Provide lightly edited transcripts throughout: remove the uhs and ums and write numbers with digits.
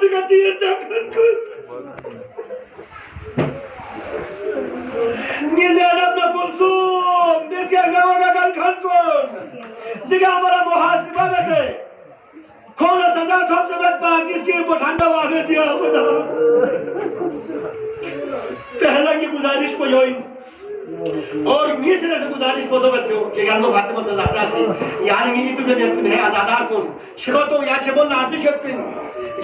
negatif takkan kun. Ni Zainab na Kulsum, जिसके गाँव का कल खन kun. दिखा हमारा मुहासिबा में से कौन सजा ठोक से बैठा किसके ऊपर ठंडा वाक़े दिया बता. पहला की गुजारिश को जोइन और मिस्र से गुजारिश को तो बच्चों कि गाल में बातें मत ज़्यादा सी यानी कि तुझे ने आज़ादार कौन शिरो तो याद से बोलना आर्थिक शक्ति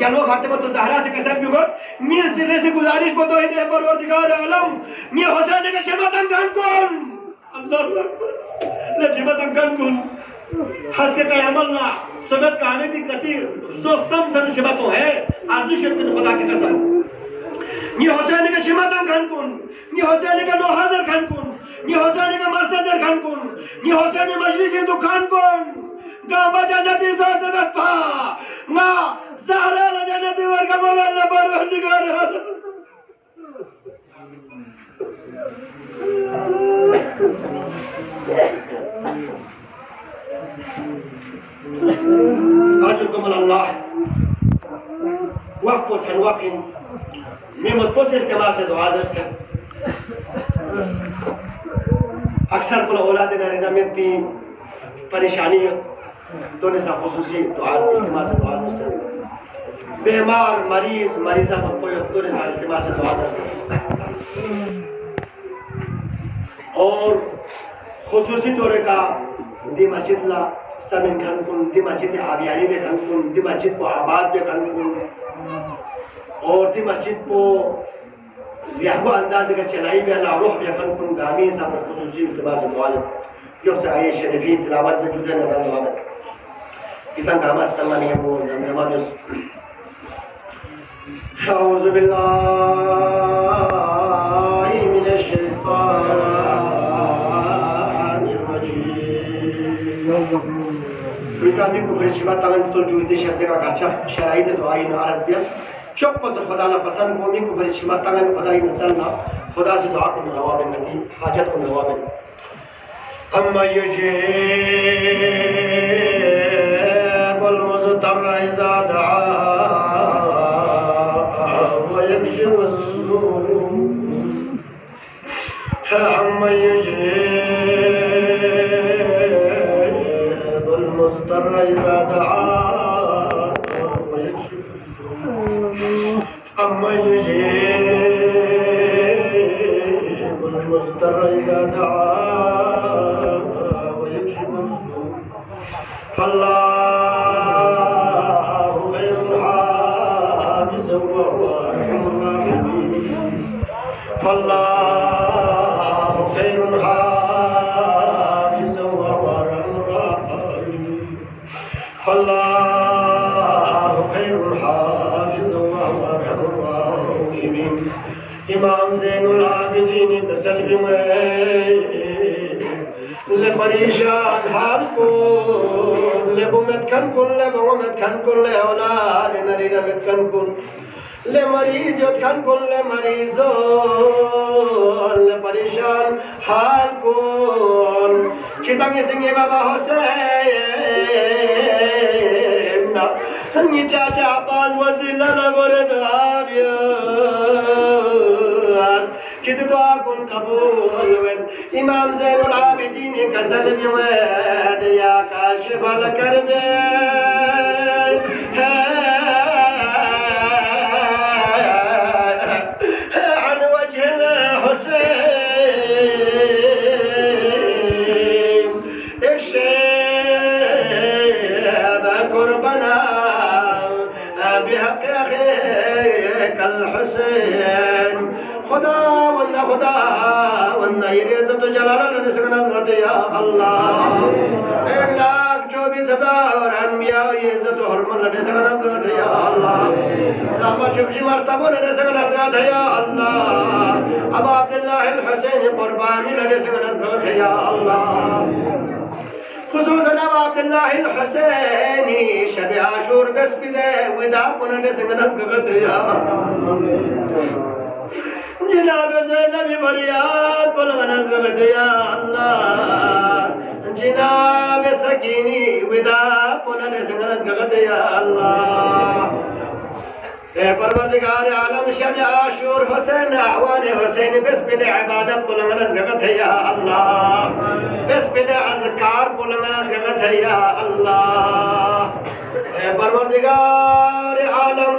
गाल में बातें मत ज़ाहरा से कैसे भी होगा मिस्र से गुजारिश को तो इन्हें परवरदिगार आलम ये हुसैन के शबातन गान कौन अल्लाह अकबर ले शबातन गान कौन हंस के कयामल्ला सबक काने दी कतीर जो सम शबातों है आर्थिक शक्ति खुदा की कसम ये हुसैन का शबातन गान कौन ये हुसैन का 9000 खान कौन ये हुसैन का मर्सदर खान कौन ये हुसैन मजलिस दुकान कौन गांव जन्नती सासबत पा मा ज़हरा जन्नती वर का मोबाइल परवरदिगार आजुकुम अल्लाह वक्त को सनवाकिन मेमत को से इल्तिमास से दुआ से अक्सर को औलाद नारीना में भी परेशानी तो ने सा खुसूसी दुआ इल्तिमास से दुआ से बीमार मरीज़ा को कोई तो ने सा इल्तिमास से दुआ से और खुसूसी तौर का दी मस्जिद ला समिन खान कुन दी मस्जिद आबियाली में खान कुन दी मस्जिद को आबाद में खान कुन और दी मस्जिद को लिहाज़ अंदाज़ का चलाई में अल्लाह रूह में खान कुन गामी सब खुसूसी इल्तिमास से दुआ जो से आये शरीफी तिलावत में जुदे नज़र दुआवत इतना गामा इस्तेमाल है वो ज़मज़मा में औज़ु बिल्लाहि मिनश शैतानिर रजीम Kami kuberichiba tangan sul juhudi syarti ka karcha syara'i de doa in araz bias chok pas khuda la pasan kami kuberichiba tangan khuda in chalna khuda se dua ko nawab nati hajat ko nawab amma yujibul muztarra iza da'a wa yakshifu as-su' amma المضطر إذا دعاه ويكشف أما يجيب المضطر إذا دعاه ويكشف فالله خير حافظا وهو أرحم الراحمين فالله خير الله خير حافظ وهو أرحم الراحمين इमाम ज़ैनुल आबिदीन तसल्लुम ले परेशान हाल को ले बुमत खन कुल ले बुमत खन कुल ले औलाद नरीना मत खन कुल ले मरीज खन कुल ले मरीजो ले परेशान हाल को चितंगे सिंह बाबा Hussain ni caca pas wasila la boredabia kid dua kun qabul wen imam zainul abidin ka salam yawad ya kashif al karbe عن وجه الحسين اكشف قربنا بحق أخيك الحسين خدا والنا يريزة جلال نسكنا الغد يا الله إلاك جو بھی سزا اور انبیاء عزت و حرمت نسكنا الغد يا الله سامة جبشي مرتبہ نسكنا الغد يا الله ابا عبداللہ الحسین قربانی نسكنا الغد يا الله خصوصا ابا عبداللہ الحسینی شب عاشور قصب دے ودا کن نسکنا الغد یا جناب زینب مریاد بلغنا الغد یا اللہ جناب سکینی ودا کن نسکنا الغد یا اللہ परवरदिगार आलम शब आशूर हुसैन अहवान हुसैन बिस्मिल इबादत बुलमनस गगत है या अल्लाह बिस्मिल अज़कार बुलमनस गगत है या अल्लाह परवरदिगार आलम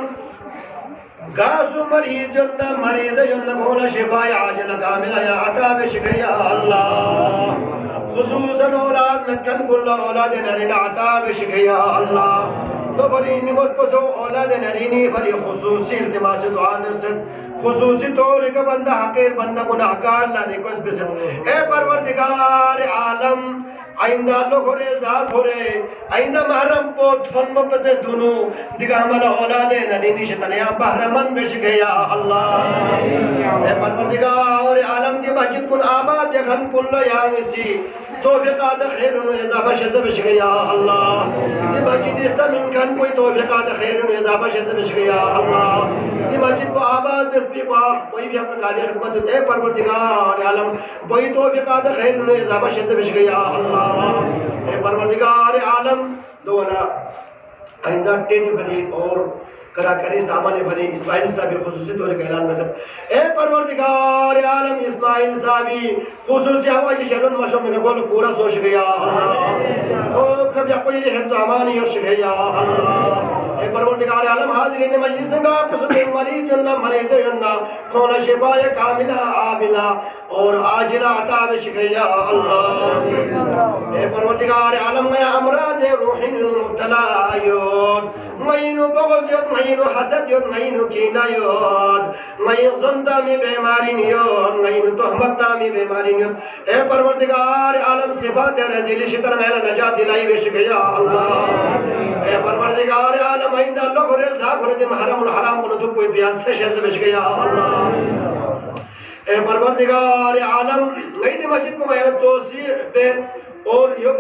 गासु मरीज भोला शिफाय आजिल कामिल या अता बिशिक या अल्लाह खुसूसन औलाद में कन कुल्ला औलाद नरीना अता बिशिक या अल्लाह तो बड़ी निमत पसो औलाद नरीनी बड़ी खुसूसी इल्तिमास दुआ से खुसूसी तौर का बंदा हकीर बंदा गुनाहगार ला रिक्वेस्ट बिसन ए परवरदिगार आलम आइंदा लोग होरे जार होरे आइंदा महरम को थन्म पते दुनु दिगा हमारा औलाद नरीनी शतनिया बहरमन बेश गया अल्लाह ए परवरदिगार आलम दी मस्जिद कुल आबाद यखन कुल्लो यामिसी तौफीक़ात खैरुन इज़ाफा शज़ या अल्लाह दी मस्जिद समिन कन कोई तौफीक़ात खैरुन इज़ाफा शज़ या अल्लाह दी मस्जिद को आबाद बिस्मी को कोई भी अपना कार्य खिदमत दे परवरदिगार आलम कोई तौफीक़ात खैरुन इज़ाफा शज़ या अल्लाह ए परवरदिगार आलम दो ना आइंदा टेन बनी और करा करे सामान्य बने इस्माइल साहब खुसूसी तौर पर ऐलान मसब ए परवरदिगार आलम इस्माइल साहब खुसूसी हवा की शरण मशम में बोल पूरा सोच गया अल्लाह ओ कभी कोई हिफ्ज़ अमानी और गया अल्लाह ए परवरदिगार आलम हाजिरीन मजलिस का खुसूसी मरीज जन्ना मरीज जन्ना खोना शिफाए कामिला आबिला और आजिला अता बिशिकया अल्लाह ए परवरदिगार आलम में अमराज रूहिन मुब्तला आयुद मईनु बगज योद मईनु हसद योद मईनु कीना योद मईनु ज़ुंदा में बीमारी योद मईनु तोहमत में बीमारी योद ए परवरदिगार आलम सिफात रज़ील शितर में नजात दिलाई बिशिकया अल्लाह ए परवरदिगार आलम आइंदा लोग रे जाफर दे हरामुल हराम को तो कोई बयान से शेज़ बिशिकया अल्लाह ए परवरदिगार आलम नई मस्जिद को मैं तोसी पे और यो